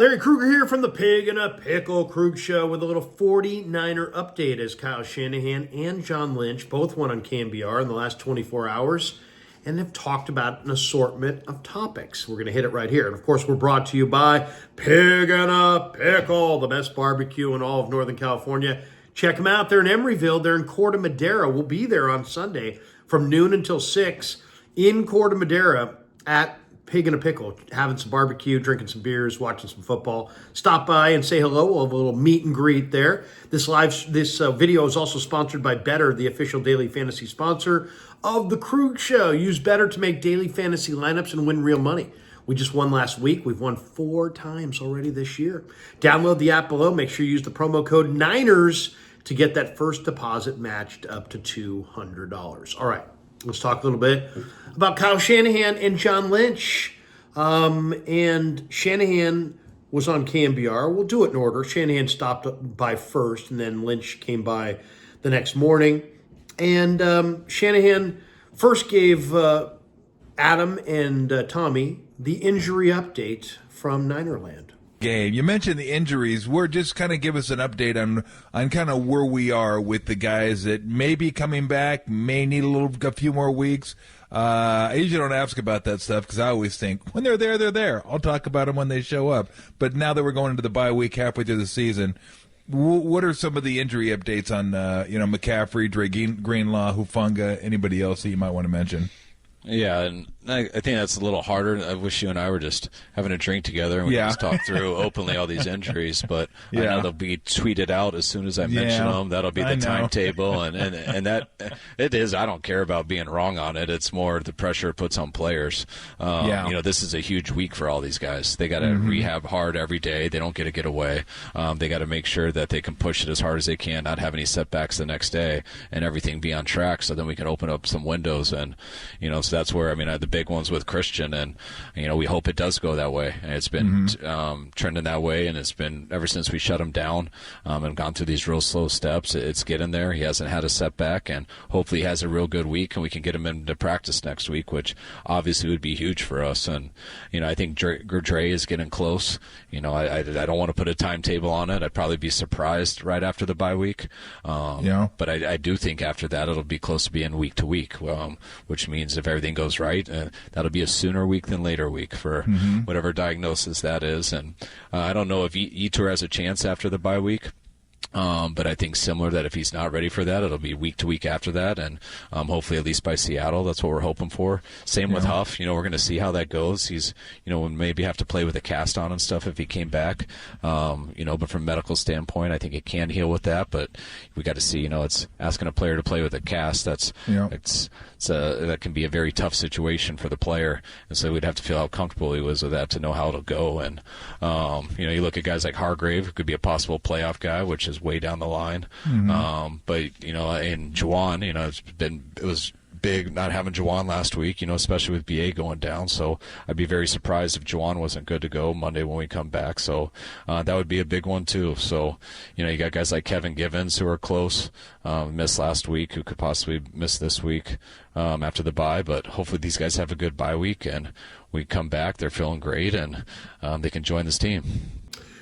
Larry Krueger here from the Pig and a Pickle Krug Show with a little 49er update as Kyle Shanahan and John Lynch both went on KMBR in the last 24 hours and have talked about an assortment of topics. We're going to hit it right here. And of course, we're brought to you by Pig and a Pickle, the best barbecue in all of Northern California. Check them out. They're in Emeryville. They're in Corte Madera. We'll be there on Sunday from noon until 6 in Corte Madera at Pig and a Pickle, having some barbecue, drinking some beers, watching some football. Stop by and say hello. We'll have a little meet and greet there. This video is also sponsored by Better, the official daily fantasy sponsor of the Krug Show. Use Better to make daily fantasy lineups and win real money. We just won last week. We've won 4 times already this year. Download the app below. Make sure you use the promo code Niners to get that first deposit matched up to $200. All right. Let's talk a little bit about Kyle Shanahan and John Lynch. And Shanahan was on KMBR. We'll do it in order. Shanahan stopped by first, and then Lynch came by the next morning. And Shanahan first gave Adam and Tommy the injury update from Ninerland. Game. You mentioned the injuries. We're just kind of give us an update on kind of where we are with the guys that may be coming back, may need a few more weeks. I usually don't ask about that stuff because I always think when they're there, they're there. I'll talk about them when they show up. But now that we're going into the bye week halfway through the season, what are some of the injury updates on McCaffrey, Dre Greenlaw, Hufanga, anybody else that you might want to mention? Yeah, and I think that's a little harder. I wish you and I were just having a drink together and we could just talk through openly all these injuries. But I know they'll be tweeted out as soon as I mention them. That'll be the timetable, and that it is. I don't care about being wrong on it. It's more the pressure it puts on players. This is a huge week for all these guys. They got to rehab hard every day. They don't get away. They got to make sure that they can push it as hard as they can, not have any setbacks the next day, and everything be on track. So then we can open up some windows, and so that's where the big ones with Christian, and we hope it does go that way. And it's been trending that way, and it's been ever since we shut him down and gone through these real slow steps. It's getting there. He hasn't had a setback, and hopefully he has a real good week, and we can get him into practice next week, which obviously would be huge for us. And I think Dre is getting close. I don't want to put a timetable on it. I'd probably be surprised right after the bye week. But I do think after that it'll be close to being week to week, which means if everything goes right, that'll be a sooner week than later week for whatever diagnosis that is. And I don't know if Etor has a chance after the bye week. But I think similar that if he's not ready for that, it'll be week to week after that, and hopefully at least by Seattle. That's what we're hoping for. Same with Huff. We're going to see how that goes. He's, we'll maybe have to play with a cast on and stuff if he came back. But from a medical standpoint, I think it can heal with that. But we got to see. It's asking a player to play with a cast. That can be a very tough situation for the player, and so we'd have to feel how comfortable he was with that to know how it'll go. And you look at guys like Hargrave, who could be a possible playoff guy, which is way down the line. But in Juwan, it was big not having Juwan last week, especially with BA going down. So I'd be very surprised if Juwan wasn't good to go Monday when we come back. So that would be a big one too. So, you got guys like Kevin Givens who are close, missed last week, who could possibly miss this week after the bye. But hopefully these guys have a good bye week and we come back, they're feeling great, and they can join this team.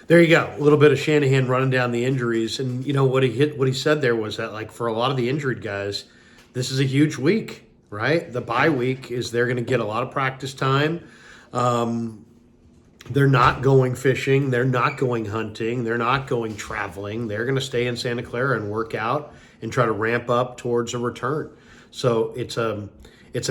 There you go. A little bit of Shanahan running down the injuries. And, what he said there was that, for a lot of the injured guys, this is a huge week, right? The bye week is they're going to get a lot of practice time. They're not going fishing. They're not going hunting. They're not going traveling. They're going to stay in Santa Clara and work out and try to ramp up towards a return. So it's an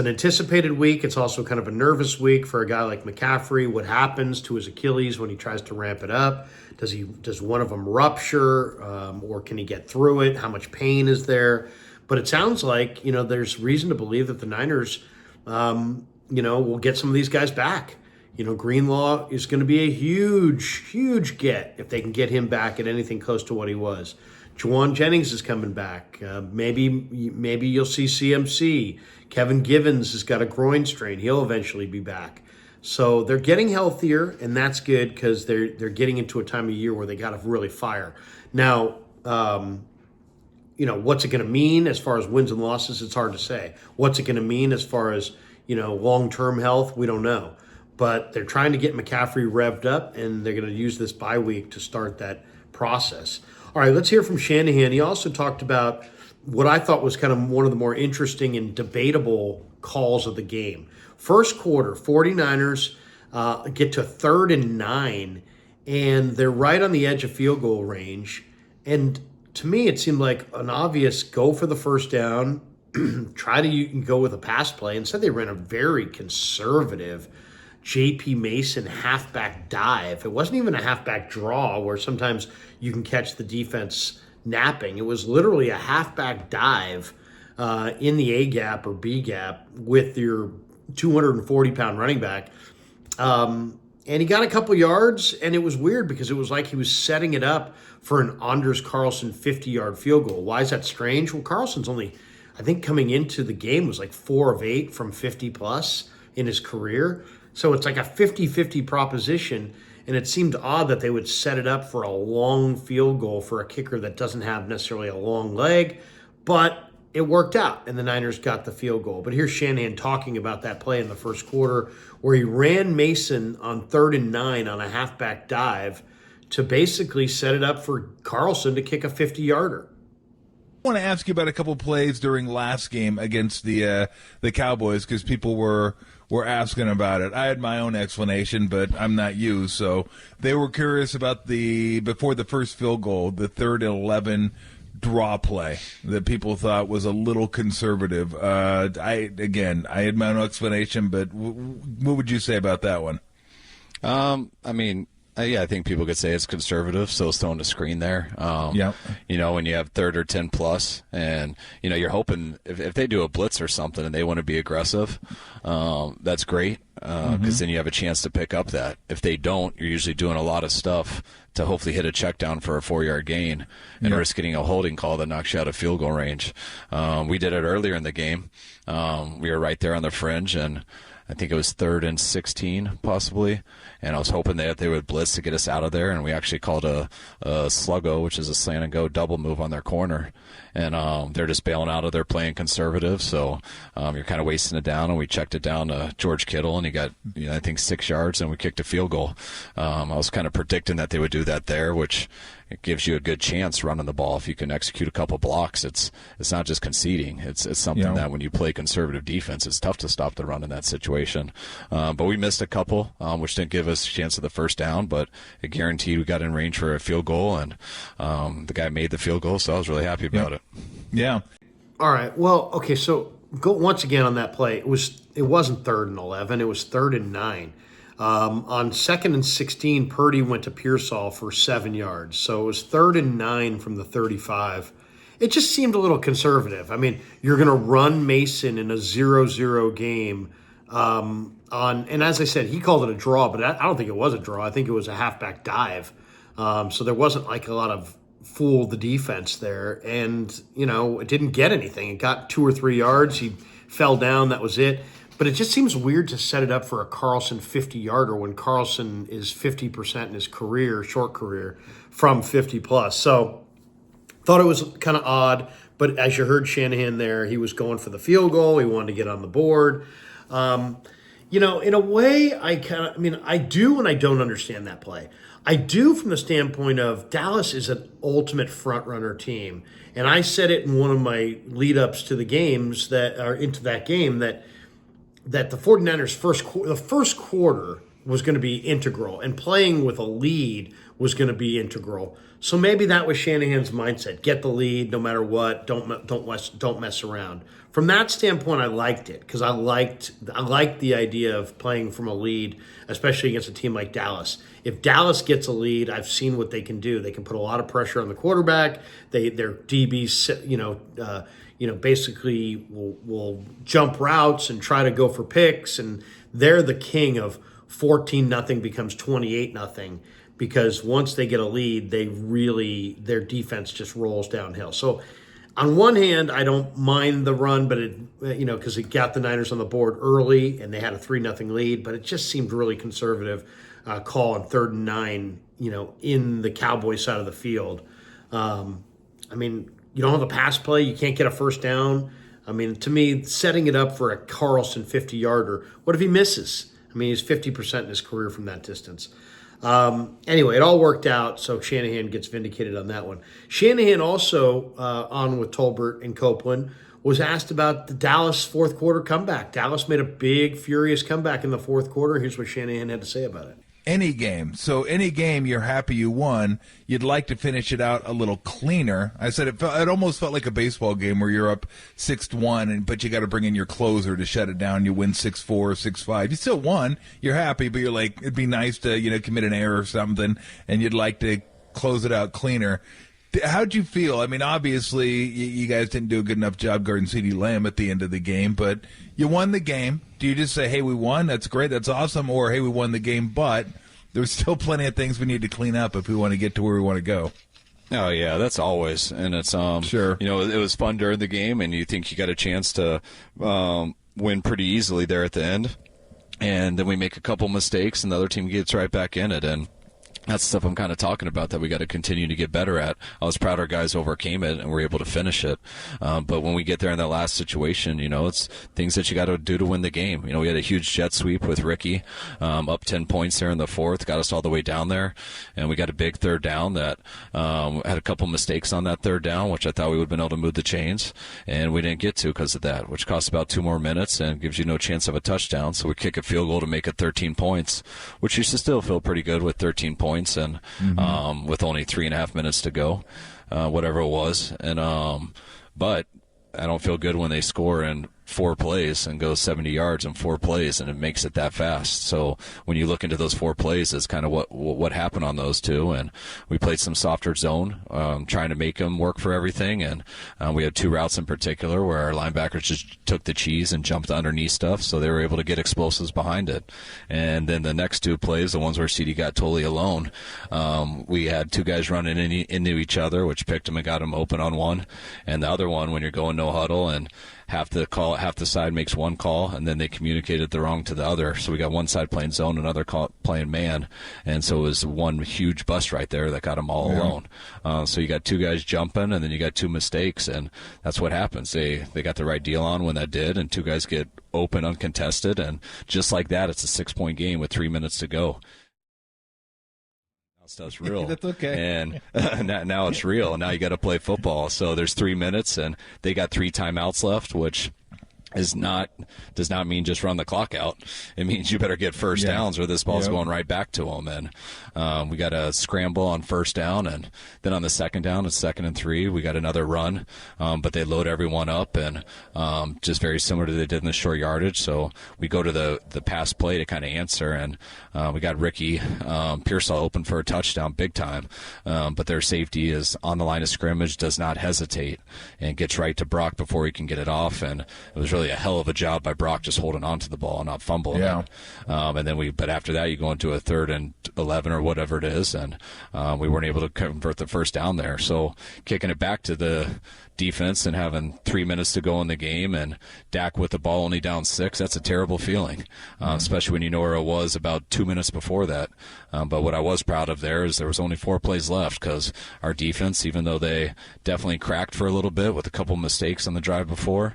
anticipated week. It's also kind of a nervous week for a guy like McCaffrey. What happens to his Achilles when he tries to ramp it up? Does one of them rupture, or can he get through it? How much pain is there? But it sounds like, there's reason to believe that the Niners, will get some of these guys back. Greenlaw is going to be a huge, huge get if they can get him back at anything close to what he was. Juwan Jennings is coming back. Maybe you'll see CMC. Kevin Givens has got a groin strain. He'll eventually be back. So they're getting healthier, and that's good because they're getting into a time of year where they got to really fire. Now, what's it going to mean as far as wins and losses? It's hard to say. What's it going to mean as far as, long-term health? We don't know. but they're trying to get McCaffrey revved up, and they're going to use this bye week to start that process. All right, let's hear from Shanahan. He also talked about what I thought was kind of one of the more interesting and debatable calls of the game. First quarter, 49ers get to 3rd and 9, and they're right on the edge of field goal range. And to me, it seemed like an obvious go for the first down, try to go with a pass play. Instead, they ran a very conservative J.P. Mason halfback dive. It wasn't even a halfback draw where sometimes you can catch the defense napping. It was literally a halfback dive in the A gap or B gap with your 240-pound running back. And he got a couple yards, and it was weird because it was like he was setting it up for an Anders Carlson 50-yard field goal. Why is that strange? Well, Carlson's only, I think coming into the game was like 4 of 8 from 50-plus in his career. So it's like a 50-50 proposition, and it seemed odd that they would set it up for a long field goal for a kicker that doesn't have necessarily a long leg, but it worked out, and the Niners got the field goal. But here's Shanahan talking about that play in the first quarter where he ran Mason on 3rd and 9 on a halfback dive to basically set it up for Carlson to kick a 50-yarder. I want to ask you about a couple plays during last game against the Cowboys because people were asking about it. I had my own explanation, but I'm not you, so they were curious about before the first field goal, the 3rd and 11 draw play that people thought was a little conservative. I had my own explanation, but what would you say about that one? I think people could say it's conservative, so it's throwing a screen there. Yeah. When you have 3rd or 10 plus, and you're hoping if they do a blitz or something and they want to be aggressive, that's great because then you have a chance to pick up that. If they don't, you're usually doing a lot of stuff to hopefully hit a check down for a 4-yard gain and risk getting a holding call that knocks you out of field goal range. We did it earlier in the game. We were right there on the fringe, and I think it was 3rd and 16 possibly, and I was hoping that they would blitz to get us out of there, and we actually called a sluggo, which is a slant and go double move on their corner, and they're just bailing out of there playing conservative, so you're kind of wasting it down, and we checked it down to George Kittle, and he got I think 6 yards, and we kicked a field goal. I was kind of predicting that they would do that there, which it gives you a good chance running the ball if you can execute a couple blocks. It's not just conceding. It's something that when you play conservative defense, it's tough to stop the run in that situation. But we missed a couple, which didn't give us a chance at the first down, but it guaranteed we got in range for a field goal, and the guy made the field goal, so I was really happy about it. Yeah. All right. Well, okay, so go once again on that play. It wasn't 3rd and 11. It was 3rd and 9. On 2nd and 16, Purdy went to Pearsall for 7 yards. So it was 3rd and 9 from the 35. It just seemed a little conservative. I mean, you're going to run Mason in a 0-0 game and as I said, he called it a draw, but I don't think it was a draw. I think it was a halfback dive. So there wasn't like a lot of fool the defense there. And, it didn't get anything. It got 2 or 3 yards. He fell down. That was it. But it just seems weird to set it up for a Carlson 50-yarder when Carlson is 50% in his career, short career, from 50-plus. So thought it was kind of odd, but as you heard Shanahan there, he was going for the field goal. He wanted to get on the board. In a way, I do and I don't understand that play. I do from the standpoint of Dallas is an ultimate front-runner team. And I said it in one of my lead-ups to the games that are into that game that the 49ers' first quarter was going to be integral, and playing with a lead was going to be integral. So maybe that was Shanahan's mindset: get the lead no matter what. Don't mess around. From that standpoint, I liked it because I liked the idea of playing from a lead, especially against a team like Dallas. If Dallas gets a lead, I've seen what they can do. They can put a lot of pressure on the quarterback. Their DBs, basically will jump routes and try to go for picks, and they're the king of 14-0 becomes 28-0 because once they get a lead, their defense just rolls downhill. So on one hand, I don't mind the run, but because it got the Niners on the board early and they had a 3-0 lead, but it just seemed really conservative call on 3rd and 9, in the Cowboy side of the field. You don't have a pass play. You can't get a first down. To me, setting it up for a Carlson 50-yarder, what if he misses? mean, he's 50% in his career from that distance. Anyway, it all worked out, so Shanahan gets vindicated on that one. Shanahan also, on with Tolbert and Copeland, was asked about the Dallas fourth quarter comeback. Dallas made a big, furious comeback in the fourth quarter. Here's what Shanahan had to say about it. Any game. So any game you're happy you won, you'd like to finish it out a little cleaner. I said it almost felt like a baseball game where you're up 6-1, but you got to bring in your closer to shut it down. You win 6-4, 6-5. You still won. You're happy, but you're like, it'd be nice to, commit an error or something, and you'd like to close it out cleaner. How'd you feel? I mean, obviously, you guys didn't do a good enough job guarding CeeDee Lamb at the end of the game, but you won the game. Do you just say, hey, we won, that's great, that's awesome, or hey, we won the game, but there's still plenty of things we need to clean up if we want to get to where we want to go? Oh, yeah, that's always. And it's, sure. It was fun during the game, and you think you got a chance to win pretty easily there at the end. And then we make a couple mistakes, and the other team gets right back in it. And that's stuff I'm kind of talking about that we got to continue to get better at. I was proud our guys overcame it and were able to finish it. But when we get there in that last situation, it's things that you got to do to win the game. We had a huge jet sweep with Ricky, up 10 points there in the fourth, got us all the way down there. And we got a big third down that had a couple mistakes on that third down, which I thought we would have been able to move the chains. And we didn't get to because of that, which costs about 2 more minutes and gives you no chance of a touchdown. So we kick a field goal to make it 13 points, which you should still feel pretty good with 13 points. And with only 3.5 minutes to go, whatever it was. And but I don't feel good when they score in 4 plays and go 70 yards in 4 plays, and it makes it that fast. So when you look into those 4 plays, it's kind of what happened on those 2. And we played some softer zone, trying to make them work for everything. And we had 2 routes in particular where our linebackers just took the cheese and jumped underneath stuff, so they were able to get explosives behind it. And then the next 2 plays, the ones where CeeDee got totally alone, we had 2 guys running into each other, which picked him and got him open on one. And the other one, when you're going no huddle and half the side makes one call, and then they communicated the wrong to the other. So we got one side playing zone, another playing man, and so it was one huge bust right there that got them all alone. So you got 2 guys jumping, and then you got 2 mistakes, and that's what happens. They got the right deal on when that did, and 2 guys get open uncontested, and just like that, it's a 6-point game with 3 minutes to go. Stuff's real. That's okay. And now it's real. And now you got to play football. So there's 3 minutes, and they got 3 timeouts left, which does not mean just run the clock out. It means you better get first downs, or this ball's going right back to them. And we got a scramble on first down, and then on the second down, it's 2nd and 3, we got another run, but they load everyone up, and just very similar to they did in the short yardage. So we go to the pass play to kind of answer, and we got Ricky Pearsall open for a touchdown big time, but their safety is on the line of scrimmage, does not hesitate, and gets right to Brock before he can get it off. And it was really a hell of a job by Brock just holding on to the ball and not fumbling it. And then but after that, you go into a 3rd and 11 or whatever it is, and we weren't able to convert the first down there. So kicking it back to the defense and having 3 minutes to go in the game, and Dak with the ball only down 6, that's a terrible feeling, especially when you know where it was about 2 minutes before that. But what I was proud of there is there was only 4 plays left, because our defense, even though they definitely cracked for a little bit with a couple mistakes on the drive before,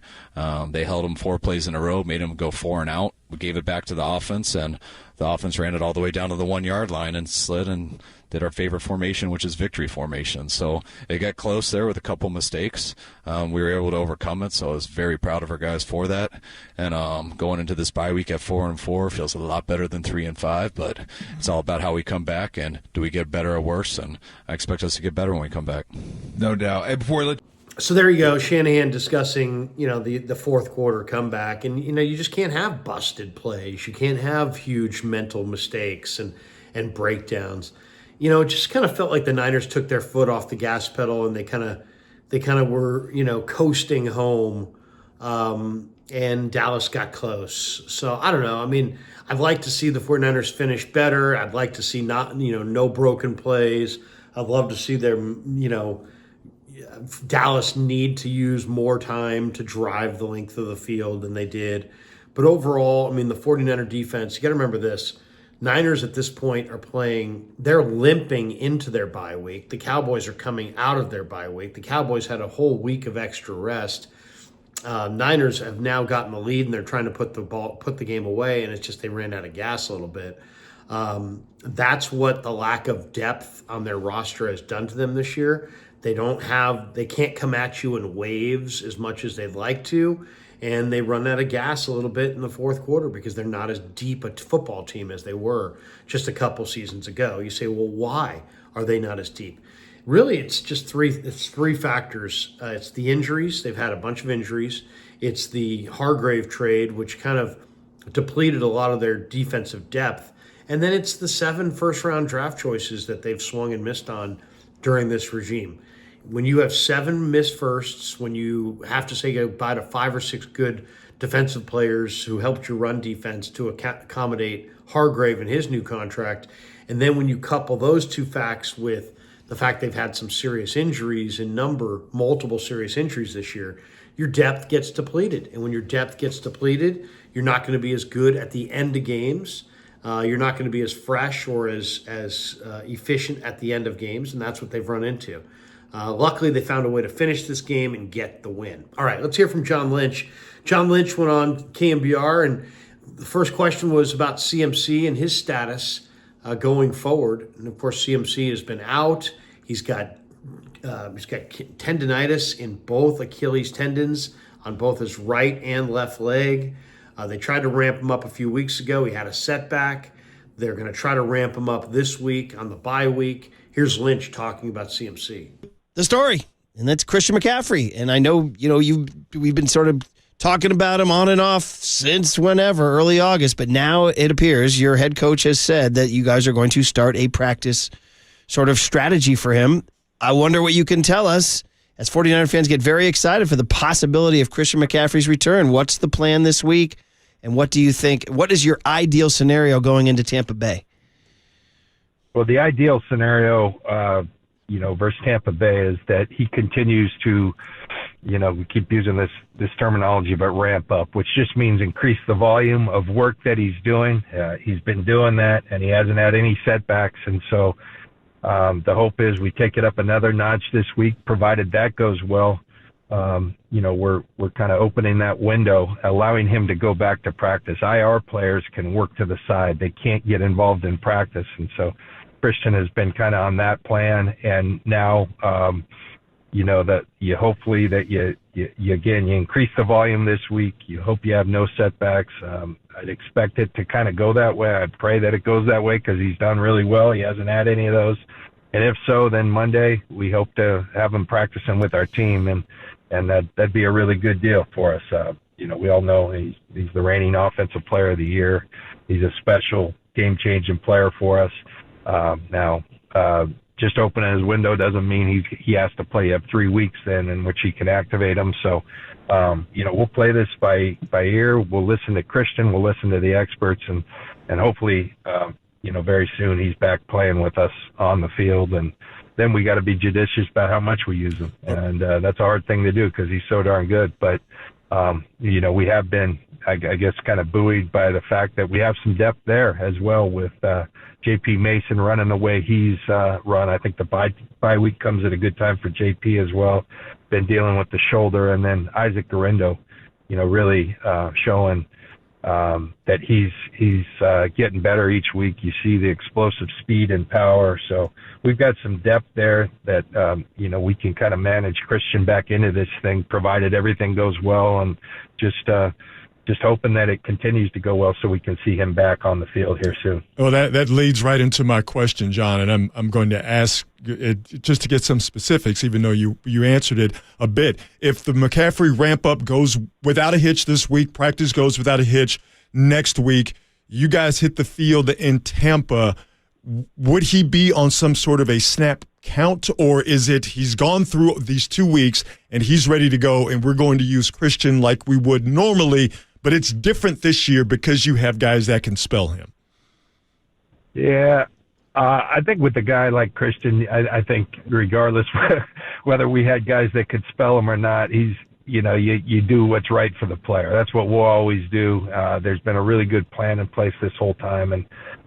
they held them 4 plays in a row, made them go 4 and out. We gave it back to the offense, and the offense ran it all the way down to the 1-yard line and slid and did our favorite formation, which is victory formation. So it got close there with a couple mistakes. We were able to overcome it, so I was very proud of our guys for that. And going into this bye week at 4-4 feels a lot better than 3-5, but it's all about how we come back, and do we get better or worse? And I expect us to get better when we come back. No doubt. And so there you go, Shanahan discussing, the fourth quarter comeback. And, you just can't have busted plays. You can't have huge mental mistakes and breakdowns. It just kind of felt like the Niners took their foot off the gas pedal, and they kind of were, coasting home, and Dallas got close. So I don't know. I mean, I'd like to see the 49ers finish better. I'd like to see no broken plays. I'd love to see them, Dallas need to use more time to drive the length of the field than they did. But overall, I mean, the 49er defense, you got to remember this. Niners at this point they're limping into their bye week. The Cowboys are coming out of their bye week. The Cowboys had a whole week of extra rest. Niners have now gotten the lead, and they're trying to put the game away, and it's just they ran out of gas a little bit. That's what the lack of depth on their roster has done to them this year. They can't come at you in waves as much as they'd like to, and they run out of gas a little bit in the fourth quarter because they're not as deep a football team as they were just a couple seasons ago. You say, well, why are they not as deep? Really, it's just three factors. It's the injuries. They've had a bunch of injuries. It's the Hargrave trade, which kind of depleted a lot of their defensive depth. And then it's the 7 first-round draft choices that they've swung and missed on during this regime. When you have 7 missed firsts, when you have to say goodbye to 5 or 6 good defensive players who helped your run defense to accommodate Hargrave and his new contract, and then when you couple those two facts with the fact they've had some serious injuries multiple serious injuries this year, your depth gets depleted. And when your depth gets depleted, you're not going to be as good at the end of games. You're not going to be as fresh or as efficient at the end of games, and that's what they've run into. Luckily, they found a way to finish this game and get the win. All right, let's hear from John Lynch. John Lynch went on KMBR, and the first question was about CMC and his status going forward. And of course, CMC has been out. He's got tendinitis in both Achilles tendons on both his right and left leg. They tried to ramp him up a few weeks ago. He had a setback. They're going to try to ramp him up this week on the bye week. Here's Lynch talking about CMC. The story, and that's Christian McCaffrey. And I know, we've been sort of talking about him on and off since whenever, early August, but now it appears your head coach has said that you guys are going to start a practice sort of strategy for him. I wonder what you can tell us as 49er fans get very excited for the possibility of Christian McCaffrey's return. What's the plan this week, and what do you think? What is your ideal scenario going into Tampa Bay? Well, the ideal scenario, versus Tampa Bay is that he continues to, we keep using this terminology, but ramp up, which just means increase the volume of work that he's doing. He's been doing that, and he hasn't had any setbacks. And so the hope is we take it up another notch this week, provided that goes well. We're kind of opening that window, allowing him to go back to practice. IR players can work to the side. They can't get involved in practice. And so Christian has been kind of on that plan. And now, that you hopefully that you increase the volume this week. You hope you have no setbacks. I'd expect it to kind of go that way. I'd pray that it goes that way because he's done really well. He hasn't had any of those. And if so, then Monday we hope to have him practicing with our team, and that'd be a really good deal for us. We all know he's the reigning offensive player of the year. He's a special game-changing player for us. Now, just opening his window doesn't mean he has to play. You have 3 weeks then in which he can activate him. So, we'll play this by ear. We'll listen to Christian. We'll listen to the experts, and hopefully, very soon he's back playing with us on the field. And then we got to be judicious about how much we use him. And that's a hard thing to do because he's so darn good. But, we have been, I guess, kind of buoyed by the fact that we have some depth there as well with J.P. Mason running the way he's run. I think the bye week comes at a good time for J.P. as well. Been dealing with the shoulder. And then Isaac Garendo, really showing that he's getting better each week. You see the explosive speed and power. So we've got some depth there that, we can kind of manage Christian back into this thing, provided everything goes well, and just hoping that it continues to go well so we can see him back on the field here soon. Well, that leads right into my question, John, and I'm going to ask it just to get some specifics, even though you answered it a bit. If the McCaffrey ramp-up goes without a hitch this week, practice goes without a hitch next week, you guys hit the field in Tampa, would he be on some sort of a snap count, or is it he's gone through these 2 weeks and he's ready to go and we're going to use Christian like we would normally, but it's different this year because you have guys that can spell him? Yeah, I think with a guy like Christian, I think regardless whether we had guys that could spell him or not, he's, you do what's right for the player. That's what we'll always do. There's been a really good plan in place this whole time. And,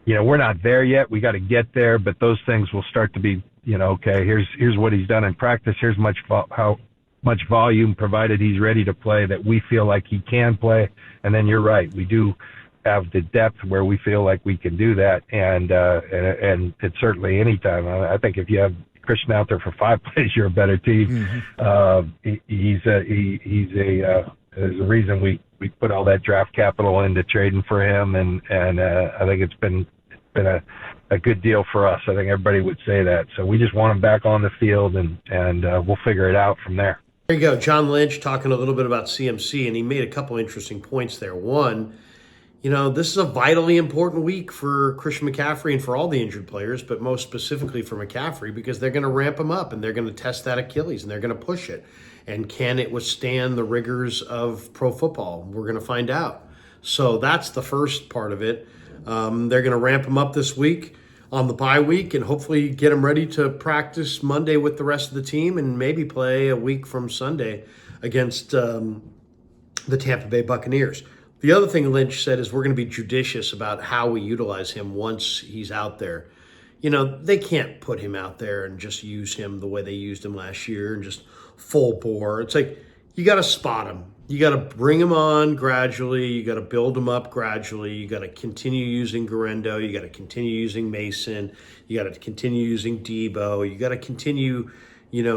we're not there yet. We got to get there, but those things will start to be, okay, here's what he's done in practice. Here's how much volume, provided he's ready to play, that we feel like he can play. And then you're right, we do have the depth where we feel like we can do that, and it's certainly anytime. I think if you have Christian out there for 5 plays, you're a better team. There's a reason we put all that draft capital into trading for him, and I think it's been a good deal for us. I think everybody would say that. So we just want him back on the field, and we'll figure it out from there. There you go, John Lynch talking a little bit about CMC, and he made a couple interesting points there. One, this is a vitally important week for Christian McCaffrey and for all the injured players, but most specifically for McCaffrey, because they're going to ramp him up and they're going to test that Achilles and they're going to push it. And can it withstand the rigors of pro football? We're going to find out. So that's the first part of it. They're going to ramp him up this week on the bye week and hopefully get him ready to practice Monday with the rest of the team and maybe play a week from Sunday against the Tampa Bay Buccaneers. The other thing Lynch said is we're going to be judicious about how we utilize him once he's out there. They can't put him out there and just use him the way they used him last year and just full bore. It's like you got to spot him. You got to bring him on gradually. You got to build him up gradually. You got to continue using Garendo. You got to continue using Mason. You got to continue using Debo. You got to continue,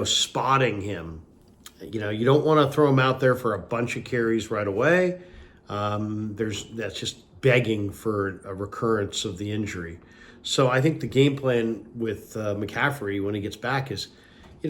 spotting him. You don't want to throw him out there for a bunch of carries right away. That's just begging for a recurrence of the injury. So I think the game plan with McCaffrey when he gets back is,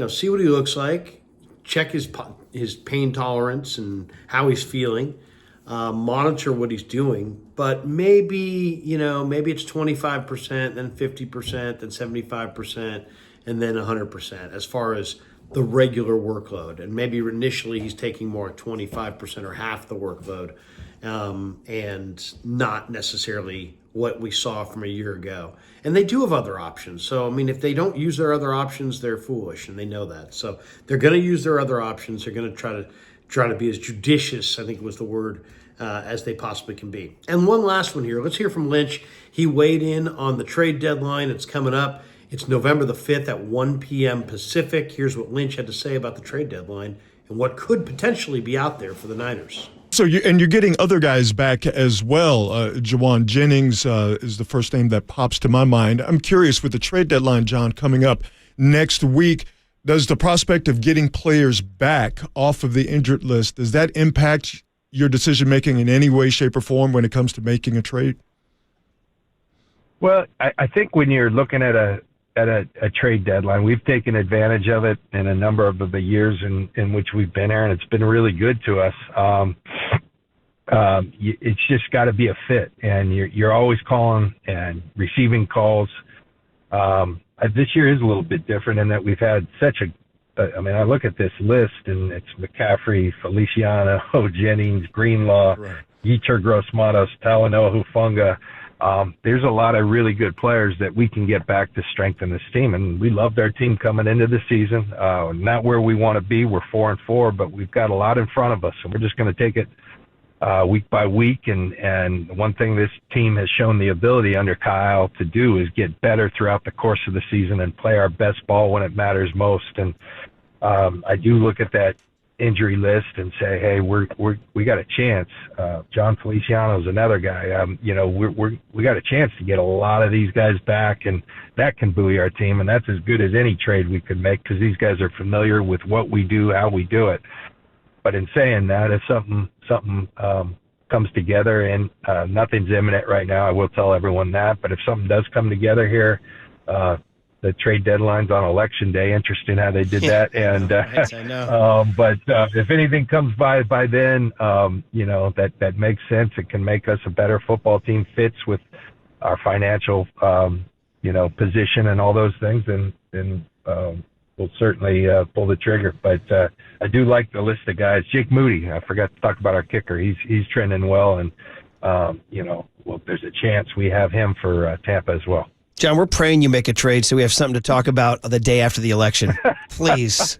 see what he looks like, check his pain tolerance and how he's feeling, monitor what he's doing. But maybe it's 25%, then 50%, then 75%, and then 100% as far as the regular workload. And maybe initially he's taking more 25% or half the workload. And not necessarily what we saw from a year ago. And they do have other options. So, if they don't use their other options, they're foolish, and they know that. So they're going to use their other options. They're going to try to be as judicious, I think was the word, as they possibly can be. And one last one here. Let's hear from Lynch. He weighed in on the trade deadline. It's coming up. It's November the 5th at 1 p.m. Pacific. Here's what Lynch had to say about the trade deadline and what could potentially be out there for the Niners. So you're getting other guys back as well. Jawan Jennings is the first name that pops to my mind. I'm curious, with the trade deadline, John, coming up next week, does the prospect of getting players back off of the injured list, does that impact your decision-making in any way, shape, or form when it comes to making a trade? Well, I think when you're looking at a trade deadline, we've taken advantage of it in a number of the years in which we've been there, and it's been really good to us. It's just got to be a fit, and you're always calling and receiving calls. This year is a little bit different in that we've had I look at this list, and it's McCaffrey, Feliciano, Jennings, Greenlaw, Yetur Gross-Matos, Talanoa Hufanga. There's a lot of really good players that we can get back to strengthen this team, and we loved our team coming into the season. Not where we want to be. We're 4-4, but we've got a lot in front of us, and we're just going to take it week by week. And one thing this team has shown the ability under Kyle to do is get better throughout the course of the season and play our best ball when it matters most. And I do look at that injury list and say, hey, we got a chance. John Feliciano is another guy. We got a chance to get a lot of these guys back, and that can buoy our team. And that's as good as any trade we could make because these guys are familiar with what we do, how we do it. But in saying that, if something comes together, and nothing's imminent right now, I will tell everyone that. But if something does come together here, the trade deadline's on Election Day. Interesting how they did that. And I know. But if anything comes by then, that makes sense. It can make us a better football team, fits with our financial, position and all those things. Then we'll certainly pull the trigger. But I do like the list of guys. Jake Moody, I forgot to talk about our kicker. He's trending well, and there's a chance we have him for Tampa as well. John, we're praying you make a trade so we have something to talk about the day after the election. Please,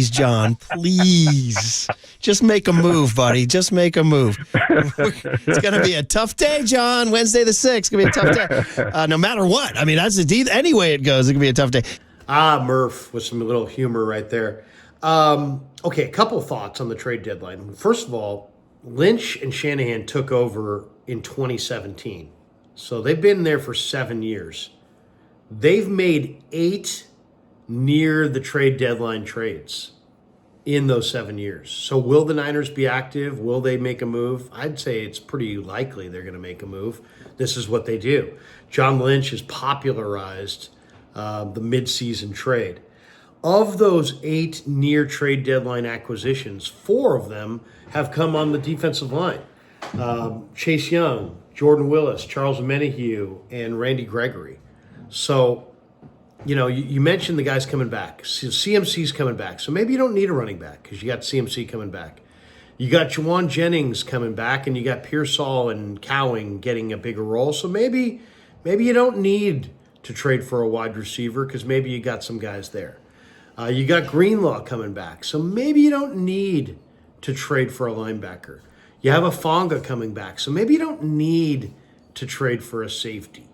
John, please. Just make a move, buddy. Just make a move. It's going to be a tough day, John. Wednesday the 6th. It's going to be a tough day. No matter what. That's any way it goes, it's going to be a tough day. Murph, with some little humor right there. Okay, a couple thoughts on the trade deadline. First of all, Lynch and Shanahan took over in 2017. So they've been there for 7 years. They've made 8 near the trade deadline trades in those 7 years. So will the Niners be active? Will they make a move? I'd say it's pretty likely they're going to make a move. This is what they do. John Lynch has popularized the midseason trade. Of those 8 near trade deadline acquisitions, 4 of them have come on the defensive line. Chase Young, Jordan Willis, Charles Menahue, and Randy Gregory. So, you mentioned the guys coming back. CMC's coming back. So maybe you don't need a running back because you got CMC coming back. You got Juwan Jennings coming back, and you got Pearsall and Cowing getting a bigger role. So maybe you don't need to trade for a wide receiver because maybe you got some guys there. You got Greenlaw coming back. So maybe you don't need to trade for a linebacker. You have a Fonga coming back. So maybe you don't need to trade for a safety.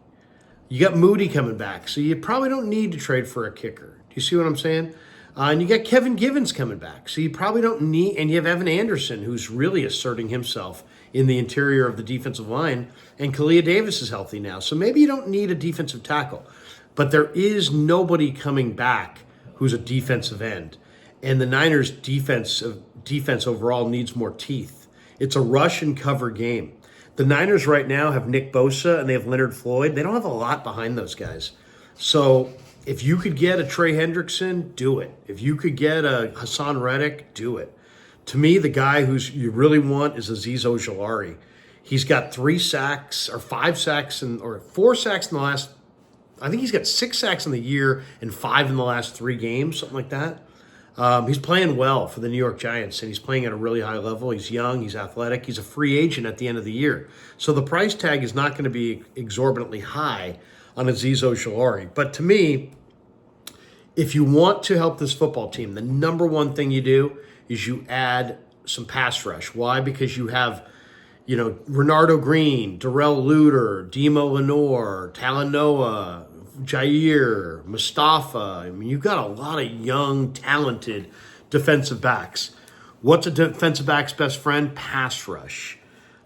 You got Moody coming back. So you probably don't need to trade for a kicker. Do you see what I'm saying? And you got Kevin Givens coming back. So you probably don't need, and you have Evan Anderson, who's really asserting himself in the interior of the defensive line. And Kalia Davis is healthy now. So maybe you don't need a defensive tackle. But there is nobody coming back who's a defensive end. And the Niners' defense overall needs more teeth. It's a rush and cover game. The Niners right now have Nick Bosa and they have Leonard Floyd. They don't have a lot behind those guys. So if you could get a Trey Hendrickson, do it. If you could get a Hassan Reddick, do it. To me, the guy you really want is Azeez Ojulari. He's got 4 sacks in the last, I think he's got 6 sacks in the year and 5 in the last 3 games, something like that. He's playing well for the New York Giants, and he's playing at a really high level. He's young, he's athletic, he's a free agent at the end of the year. So the price tag is not going to be exorbitantly high on Azeez Ojulari. But to me, if you want to help this football team, the number one thing you do is you add some pass rush. Why? Because you have, Renardo Green, Darrell Luter, Demo Lenore, Talanoa, Jair, Mustafa. I mean, you've got a lot of young, talented defensive backs. What's a defensive back's best friend? Pass rush.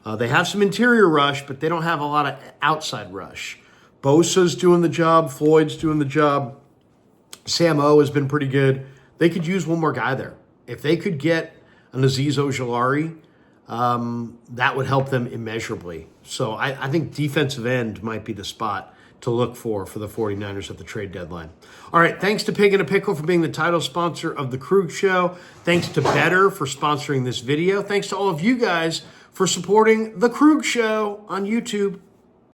They have some interior rush, but they don't have a lot of outside rush. Bosa's doing the job. Floyd's doing the job. Sam O has been pretty good. They could use one more guy there. If they could get an Azeez Ojulari, that would help them immeasurably. So I think defensive end might be the spot to look for the 49ers at the trade deadline. All right, thanks to Pig and a Pickle for being the title sponsor of The Krug Show. Thanks to Better for sponsoring this video. Thanks to all of you guys for supporting The Krug Show on YouTube.